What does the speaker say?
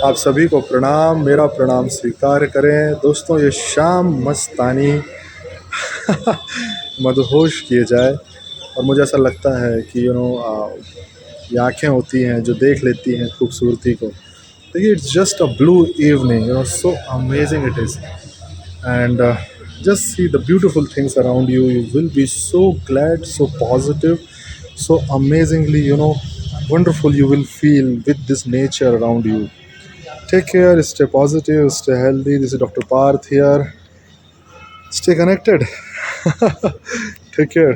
आप सभी को प्रणाम, मेरा प्रणाम स्वीकार करें। दोस्तों ये शाम मस्तानी मदहोश किए जाए। और मुझे ऐसा लगता है कि ये आँखें होती हैं जो देख लेती हैं खूबसूरती को। देखिए it's just a blue evening, so amazing it is. And just see the beautiful things around you. You will be so glad, so positive, so amazingly wonderful you will feel with this nature around you. Take care, stay positive, stay healthy. This is Dr. Parth here. Stay connected. Take care.